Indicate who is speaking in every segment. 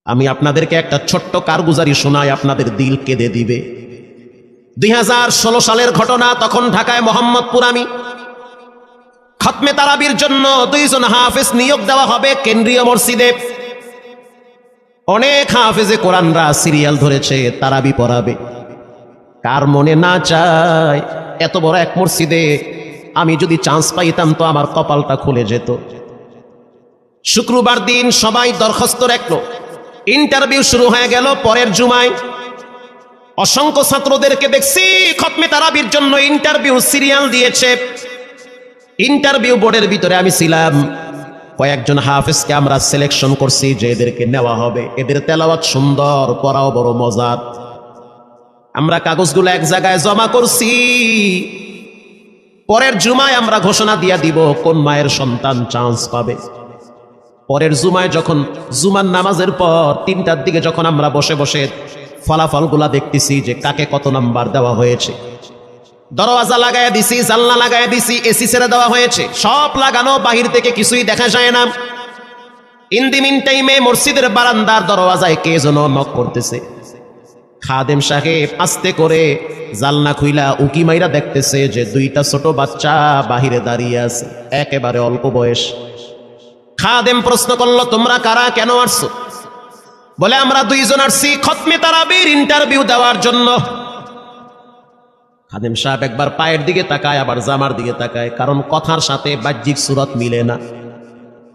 Speaker 1: আমি আপনাদেরকে একটা ছোট্ট কারগুজারি শোনাই, আপনাদের দিল কেঁদে দিবে। 2016 সালের ঘটনা। তখন ঢাকায় মোহাম্মদপুর আমি খতমে তারাবির জন্য 2 জন হাফেজ নিয়োগ দেওয়া হবে কেন্দ্রীয় মসজিদে। অনেক হাফেজে কোরআনরা সিরিয়াল ধরেছে, তারাবি পড়াবে। কার মনে না চায় এত বড় এক মসজিদে আমি যদি চান্স পাইতাম তো আমার কপালটা খুলে যেত। শুক্রবার দিন সবাই দরখাস্ত রাখলো, ইন্টারভিউ শুরু হয়ে গেল। পরের জুমায় অসংখ্য ছাত্রদেরকে দেখছি খতমে তারাবির জন্য ইন্টারভিউ সিরিয়াল দিয়েছে। ইন্টারভিউ বোর্ডের ভিতরে আমি ছিলাম। কয়েকজন হাফেজকে আমরা সিলেকশন করছি যে এদেরকে নেওয়া হবে। এদের তেলাওয়াত সুন্দর, পড়াও বড় মজার। আমরা কাগজগুলো এক জায়গায় জমা করছি। পরের জুমায় আমরা ঘোষণা দিয়ে দিব কোন মায়ের সন্তান চান্স পাবে। পরের জুমায় যখন জুমার নামাজের পর 3টার দিকে যখন আমরা বসে বসে ফলাফলগুলা দেখতেছি যে কাকে কত নাম্বার দেওয়া হয়েছে, দরওয়াজা লাগায় দিছি, জানলা লাগায় দিছি, এসি ছেড়ে দেওয়া হয়েছে, সব লাগানো, বাহির থেকে কিছুই দেখা যায় না। ইন দি মিন টাইমে মসজিদের বারান্দার দরওয়াজায় কে যেন নক করতেছে। খাদেম সাহেব আস্তে করে জালনা খুইলা উকি মাইরা দেখতেছে যে 2টা ছোট বাচ্চা বাহিরে দাঁড়িয়ে আছে, একেবারে অল্প বয়স। খাদেম প্রশ্ন করলো, তোমরা কারা, কেন আসছো? বলে, আমরা 2 জন আসছি খতমে তারাবির ইন্টারভিউ দেওয়ার জন্য। খাদেম সাহেব একবার পায়ের দিকে তাকায়, আবার জামার দিকে তাকায়, কারণ কথার সাথে বাহ্যিক সুরত মিলে না।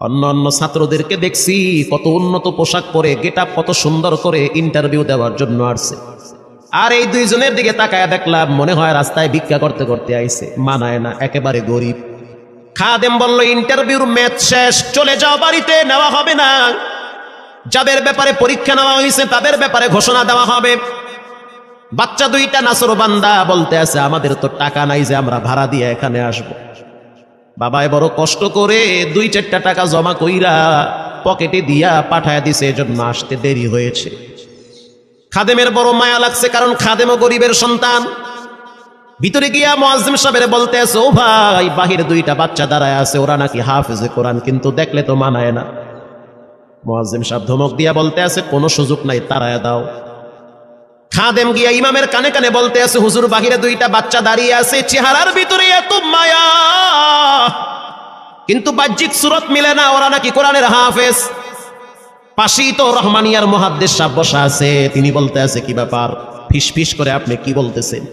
Speaker 1: অন্য অন্য ছাত্রদেরকে দেখছি কত উন্নত পোশাক পরে, গেটআপ কত সুন্দর করে ইন্টারভিউ দেওয়ার জন্য আসছে। আর এই 2 জনের দিকে তাকায় দেখলাম মনে হয় রাস্তায় ভিক্ষা করতে করতে আইছে, মানায় না, একেবারে গরিব। খাদেম বলল, ইন্টারভিউর ম্যাচ শেষ, চলে যাও বাড়িতে, নেওয়া হবে না। যাদের ব্যাপারে পরীক্ষা নেওয়া হয়েছে তাদের ব্যাপারে ঘোষণা দেওয়া হবে। বাচ্চা 2টা নাসরবান্দা বলতে আছে, আমাদের তো টাকা নাই যে আমরা ভাড়া দিয়ে এখানে আসব। বাবাই বড় কষ্ট করে 2-4টা টাকা জমা কইরা পকেটে দিয়া পাঠায় দিছে, এজন্য আসতে দেরি হয়েছে। খাদেমের বড় মায়া লাগছে, কারণ খাদেমও গরিবের সন্তান। ভিতরে গিয়া মুয়াজ্জিম সাহেবের বলতে আছে, ও ভাই, বাহিরে 2টা বাচ্চা দাঁড়ায় আছে, ওরা নাকি হাফেজে কোরআন, কিন্তু দেখলে তো মানায় না। মুয়াজ্জিম সাহেব ধমক দিয়া বলতে আছে, কোনো সুযোগ নাই, তাড়ায় দাও। খাদেম গিয়া ইমামের কানে কানে বলতে আছে, হুজুর, বাহিরে 2টা বাচ্চা দাঁড়িয়ে আছে, চেহারার ভিতরে এত মায়া, কিন্তু বাহ্যিক সুরত মিলে না, ওরা নাকি কোরআনের হাফেজ। পাশেই তো রহমানিয়ার মুহাদ্দিস সাহেব বসা আছে, তিনি বলতে আছে, কি ব্যাপার, ফিস ফিস করে আপনি কি বলতেছেন?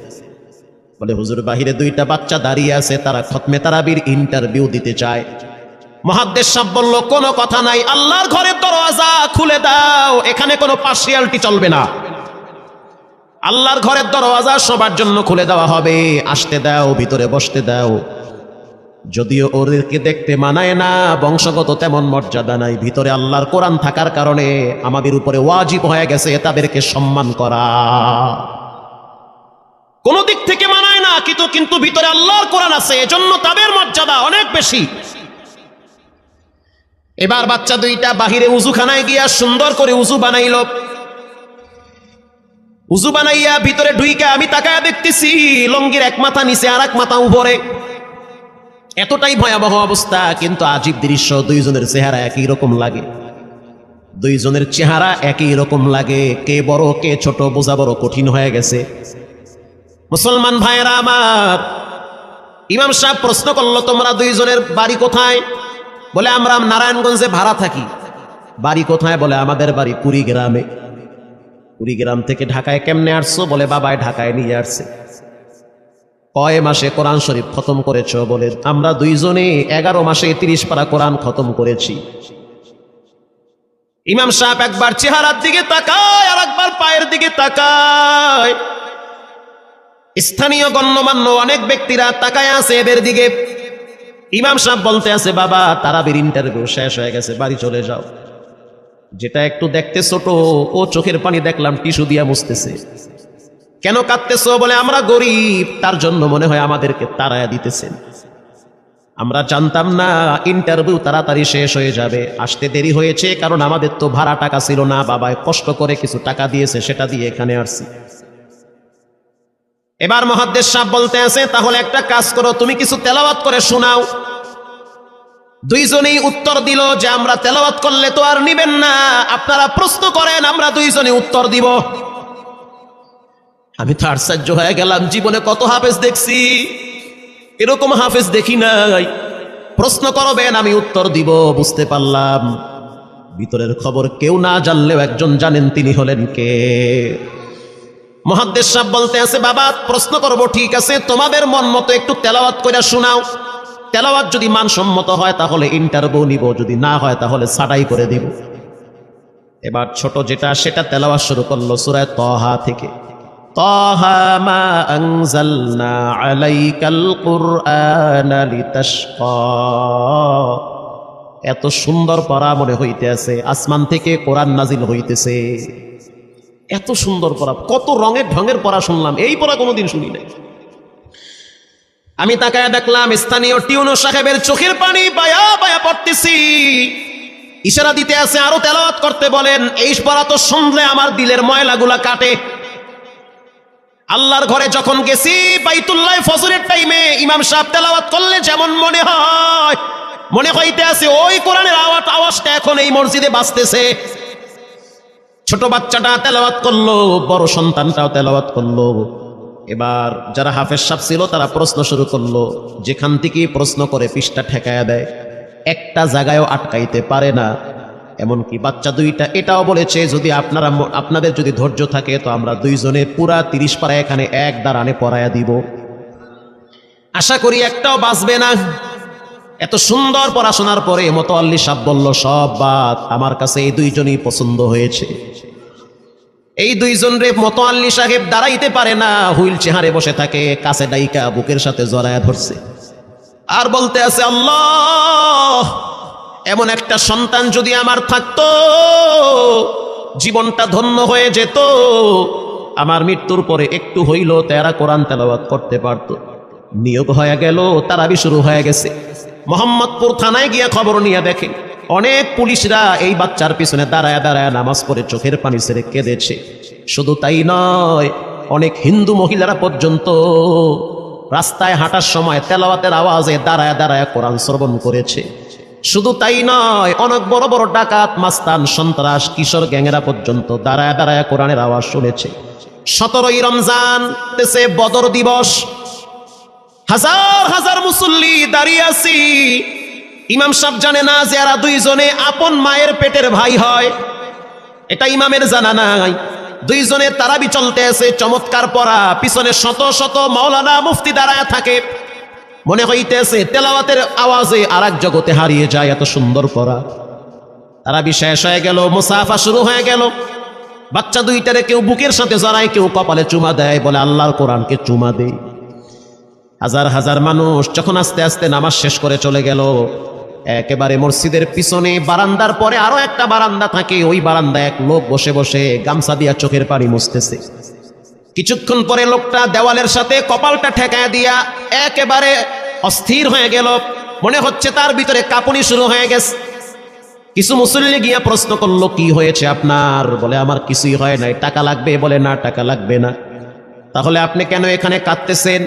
Speaker 1: বলে, হুজুর, বাহিরে 2টা বাচ্চা দাঁড়িয়ে আছে, তারা খতমে তারাবির ইন্টারভিউ দিতে চায়। মুহাদ্দিস সাহেব বলল, কোনো কথা নাই, আল্লাহর ঘরের দরওয়াজা খুলে দাও, এখানে কোনো পার্সিয়ালিটি চলবে না। আল্লাহর ঘরের দরওয়াজা সবার জন্য খুলে দেওয়া হবে, আসতে দাও, ভিতরে বসতে দাও। যদিও ওদেরকে দেখতে মানায় না, বংশগত তেমন মর্যাদা নাই, ভিতরে আল্লাহর কোরআন থাকার কারণে আমাদের উপরে ওয়াজিব হয়ে গেছে তাদেরকে সম্মান করা। কোন দিক থেকে মানায় না, কিন্তু ভিতরে আল্লাহর কোরআন আছে, এজন্য তাদের মর্যাদা অনেক বেশি। এবার বাচ্চা 2টা বাহিরে উজুখানায় গিয়া সুন্দর করে উজু বানাইল। উজু বানাইয়া ভিতরে ঢুইকা আমি তাকায়া দেখতেছি লঙ্গির এক মাথা নিচে আর এক মাথা উপরে, এতটাই ভয়াবহ অবস্থা। কিন্তু আজীব দৃশ্য, 2 জনের চেহারা একই রকম লাগে। 2 জনের চেহারা একই রকম লাগে, কে বড় কে ছোট বোঝা বড় কঠিন হয়ে গেছে। মুসলমান ভাইয়েরা আমার, ইমাম সাহেব প্রশ্ন করলো, তোমরা 2 জনের বাড়ি কোথায়? বলে, আমরা নারায়ণগঞ্জে ভাড়া থাকি। বাড়ি কোথায়? বলে, আমাদের বাড়ি কুড়িগ্রামে। কুড়িগ্রাম থেকে ঢাকায় কেমনে আসছো? বলে, বাবায় ঢাকায় নিয়ে আসছে। কয় মাসে কোরআন শরীফ খতম করেছ? বলে, আমরা 2 জনে 11 মাসে 30 পারা কোরআন খতম করেছি। ইমাম সাহেব একবার চেহারার দিকে তাকায়, আর একবার পায়ের দিকে তাকায়। স্থানীয় গণ্যমান্য অনেক ব্যক্তিরা তাকায় আছে এদের দিকে। ইমাম সাহেব বলতে আছে, বাবা, তারাবির ইন্টারভিউ শেষ হয়ে গেছে, বাড়ি চলে যাও। যেটা একটু দেখতে ছোট, ও চোখের পানি দেখলাম টিস্যু দিয়া মুছতেছে। কেন কাঁদতেছো? বলে, আমরা গরিব, তার জন্য মনে হয় আমাদেরকে তাড়ায়া দিতেছেন। আমরা জানতাম না ইন্টারভিউ তাড়াতাড়ি শেষ হয়ে যাবে, আসতে দেরি হয়েছে, কারণ আমাদের তো ভাড়া টাকা ছিল না, বাবায় কষ্ট করে কিছু টাকা দিয়েছে, সেটা দিয়ে এখানে আসছি। এবার মুহাদ্দিস সাহেব বলতে আছে, তাহলে একটা কাজ করো, তুমি কিছু তেলাওয়াত করে শোনাও। দুইজনেই উত্তর দিল যে আমরা তেলাওয়াত করলে তো আর নিবেন না, আপনারা প্রশ্ন করেন, আমরা দুইজনে উত্তর দিব। আমি তো আশ্চর্য হয়ে গেলাম, জীবনে কত হাফেজ দেখছি, এরকম হাফেজ দেখি নাই। প্রশ্ন করবেন, আমি উত্তর দিব। বুঝতে পারলাম ভিতরের খবর কেউ না জানলেও একজন জানেন, তিনি হলেন কে? মুহাদ্দিস সাহেব বলতে আছে, বাবা প্রশ্ন করব ঠিক আছে, তোমাদের মন মতো একটু তেলাওয়াত করে শোনাও। তেলাওয়াত যদি মানসম্মত হয় তাহলে ইন্টারভিউ নিব, যদি না হয় তাহলে ছাঁটাই করে দিব। এবার ছোট যেটা সেটা তেলাওয়াত শুরু করলো সূরা তাহা থেকে। তাহা মা আনজালনা আলাইকাল কুরআনা লিতাশকা। এত সুন্দর পড়া মনে হইতে আছে, আসমান থেকে কোরআন নাজিল হইতেছে। এত সুন্দর পড়া, কত রঙের ঢঙের পড়া শুনলাম, এই পড়া কোনোদিন শুনি নাই। আমি তাকায় দেখলাম স্থানীয় টিউনো সাহেবের চোখের পানি বায়া বায়া পড়তেছি, ইশারা দিতে আছে আরো তেলাওয়াত করতে বলেন। এই পড়া তো শুনলে আমার দিলের ময়লাগুলা কাটে। আল্লাহর ঘরে যখন গেছি, বাইতুল্লাহ ফজরের টাইমে ইমাম সাহেব তেলাওয়াত করলে যেমন মনে হয়, মনে হইতে আছে ওই কোরআনের আওয়াজটা এখন এই মসজিদে বাজতেছে। ছোট বাচ্চাটা তেলাওয়াত করলো, বড় সন্তানটাও তেলাওয়াত করলো। এবার যারা হাফেজ সাহেব ছিল তারা প্রশ্ন শুরু করলো, যেখান থেকে প্রশ্ন করে পৃষ্ঠা ঠেকায়া দেয়, একটা জায়গায়ও আটকাইতে পারে না। এমনকি বাচ্চা দুইটা এটাও বলেছে, যদি আপনাদের যদি ধৈর্য থাকে তো আমরা দুইজনে পুরা 30 পারা এখানে এক দাঁড়ানে পড়ায়া দিব। আশা করি একটাও বাঁচবে না। এত সুন্দর পড়াশোনার পরে মোতাল্লি সাহেব বলল, সব বাদ, আমার কাছে এই দুইজনই পছন্দ হয়েছে। এই দুইজন রে মোতাল্লি সাহেব দাঁড়াইতে পারে না, হুইল চেহারে বসে থাকে, কাছে ডাইকা বুকের সাথে জড়ায়া ধরছে আর বলতে আছে, আল্লাহ এমন একটা সন্তান যদি আমার থাকতো, জীবনটা ধন্য হয়ে যেত। আমার মৃত্যুর পরে একটু হইল তেরা কোরআন তেলাওয়াত করতে পারত। নিয়োগ হয়ে গেল, তারাবি শুরু হয়ে গেছে। মোহাম্মদপুর থানায় গিয়ে খবর নিয়ে দেখে অনেক পুলিশরা এই বাচ্চার পিছনে দাঁড়ায় দাঁড়ায় নামাজ পড়ে চোখের পানি ছেড়ে কেঁদেছে। শুধু তাই নয়, অনেক হিন্দু মহিলারা পর্যন্ত রাস্তায় হাঁটার সময় তেলাওয়াতের আওয়াজে দাঁড়ায় দাঁড়ায় কোরআন শ্রবণ করেছে। শুধু তাই নয়, অনেক বড় বড় ডাকাত, মাস্তান, সন্ত্রাস, কিশোর গ্যাংরা পর্যন্ত দাঁড়ায় দাঁড়ায় কোরআনের আওয়াজ শুনেছে। 17ই রমজান দেশে বদর দিবস, হাজার হাজার মুসল্লি দাঁড়িয়ে আছি। ইমাম সাহেব জানে না যে এরা দুইজনে আপন মায়ের পেটের ভাই হয়, এটা ইমামের জানা নাই। দুইজনে তারাবি চলতে আছে, চমৎকার পড়া, পিছনে শত শত মাওলানা মুফতি দাঁড়ায় থাকে। মনে হইতেছে তেলাওয়াতের আওয়াজে আর এক জগতে হারিয়ে যায়, এত সুন্দর পড়া। তারাবি শেষ হয়ে গেল, মুসাফা শুরু হয়ে গেল। বাচ্চা দুইটারে কেউ বুকের সাথে জড়ায়, কেউ কপালে চুমা দেয়, বলে আল্লাহর কোরআনকে চুমা দেই। হাজার হাজার মানুষ যখন আস্তে আস্তে নামাজ শেষ করে চলে গেল, একেবারে মসজিদের পিছনে বারান্দার পরে আরো একটা বারান্দা থাকে, ওই বারান্দায় এক লোক বসে বসে গামছা দিয়া চোখের পানি মুছতেছে। কিছুক্ষণ পরে লোকটা দেওয়ালের সাথে কপালটা ঠেকায় দিয়া একেবারে অস্থির হয়ে গেল, মনে হচ্ছে তার ভিতরে কাঁপুনি শুরু হয়ে গেছে। কিছু মুসল্লি গিয়া প্রশ্ন করলো, কি হয়েছে আপনার? বলে আমার কিছুই হয় নাই। টাকা লাগবে? বলে না, টাকা লাগবে না। তাহলে আপনি কেন এখানে কাঁদতেছেন?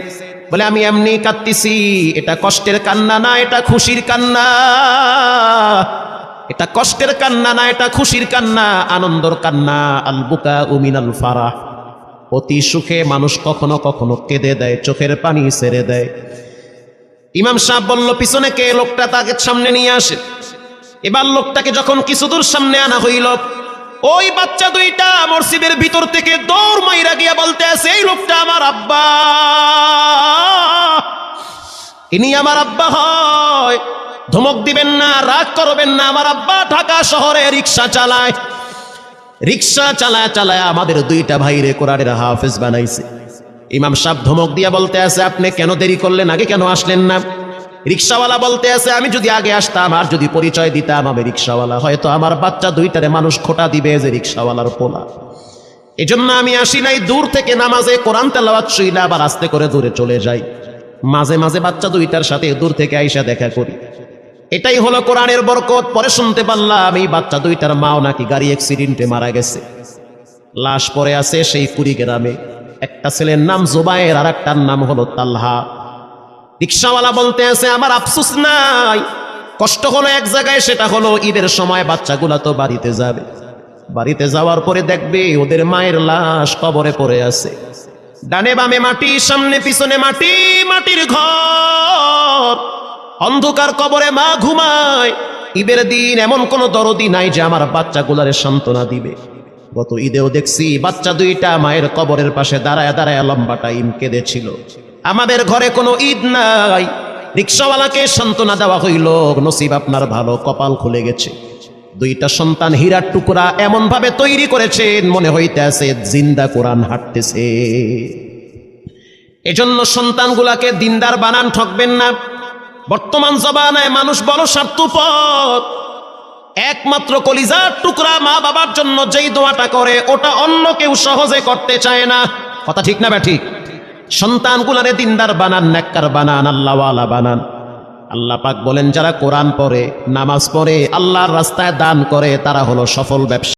Speaker 1: বলে আমি এমনি কাঁদতেছি, এটা কষ্টের কান্না না, এটা খুশির কান্না। এটা কষ্টের কান্না না, এটা খুশির কান্না, আনন্দর কান্না। আল বুকা মিনাল ফারাহ। অতি সুখে মানুষ কখনো কখনো কেঁদে দেয়, চোখের পানি ছেড়ে দেয়। ইমাম সাহেব বলল, পিছনে কে? লোকটা তাকে সামনে নিয়ে আসে। এবার লোকটাকে যখন কিছু দূর সামনে আনা হইল, ওই বাচ্চা দুইটা মসজিদের ভিতর থেকে দৌড় মাইরা গিয়া বলতে আছে, এই লোকটা আমার আব্বা, ইনি আমার আব্বা হয়। ধমক দিবেন না, রাগ করবেন না, আমার আব্বা ঢাকা শহরে রিক্সা চালায়। রিক্সা চালায় চালায় আমাদের দুইটা ভাইরে কোরআনের হাফেজ বানাইছে। ইমাম সাহেব ধমক দিয়া বলতে আছে, আপনি কেন দেরি করলেন? আগে কেন আসলেন না? রিক্সাওয়ালা বলতে আছে, আমি যদি আগে আসতাম আর যদি পরিচয় দিতাম আমি রিক্সাওয়ালা, হয়তো আমার বাচ্চা দুইটারে মানুষ খোটা দিবে যে রিক্সাওয়ালার পোলা। এজন্য আমি আসি নাই। দূর থেকে নামাজে কোরআন তেলাওয়াত শুইলা আবার আস্তে করে দূরে চলে যাই। মাঝে মাঝে বাচ্চা দুইটার সাথে দূর থেকে আইসা দেখা করি। এটাই হলো কোরআনের বরকত। পরে শুনতে পারলাম এই বাচ্চা দুইটার মাও নাকি গাড়ি অ্যাক্সিডেন্টে মারা গেছে। লাশ পড়ে আছে সেই কুড়িগ্রামে। একটা ছেলের নাম জুবায়ের, আর একটার নাম হলো তালহা। রিক্সাওয়ালা বলতে আছে, আমার আফসোস নাই, কষ্ট হলো এক জায়গায়, সেটা হলো ঈদের সময় বাচ্চাগুলা তো বাড়িতে যাবে, বাড়িতে যাওয়ার পরে দেখবে ওদের মায়ের লাশ কবরে পড়ে আছে, ডানে বামে মাটি, সামনে পিছনে মাটি, মাটির ঘর, অন্ধকার কবরে মা ঘুমায়। ঈদের দিন এমন কোন দরদি নাই যে আমার বাচ্চাগুলারে সান্ত্বনা দিবে। গত ঈদেও দেখছি বাচ্চা দুইটা মায়ের কবরের পাশে দাঁড়ায় দাঁড়ায় লম্বা টাইম কেঁদেছিল। আমাদের ঘরে কোনো ঈদ নাই, রিক্সাওয়ালাকে সান্ত্বনা দেওয়া হইল, নসিব আপনার ভালো, কপাল খুলে গেছে। দুইটা সন্তান হীরার টুকরা এমন ভাবে তৈরি করেছেন মনে হইতে আছে জিন্দা কোরআন হাঁটতেছে। এজন্য সন্তানগুলাকে দিনদার বানান, ঠকবেন না। বর্তমান জমানায় মানুষ বড় স্বার্থপর, একমাত্র কলিজার টুকরা মা বাবার জন্য যেই দোয়াটা করে ওটা অন্য কেউ সহজে করতে চায় না। কথা ঠিক না বা ঠিক? সন্তানগুলারে দিনদার বানান, নেককার বানান, আল্লাহওয়ালা বানান। আল্লাহ পাক বলেন যারা কোরআন পড়ে, নামাজ পড়ে, আল্লাহর রাস্তায় দান করে তারা হলো সফল ব্যবসা।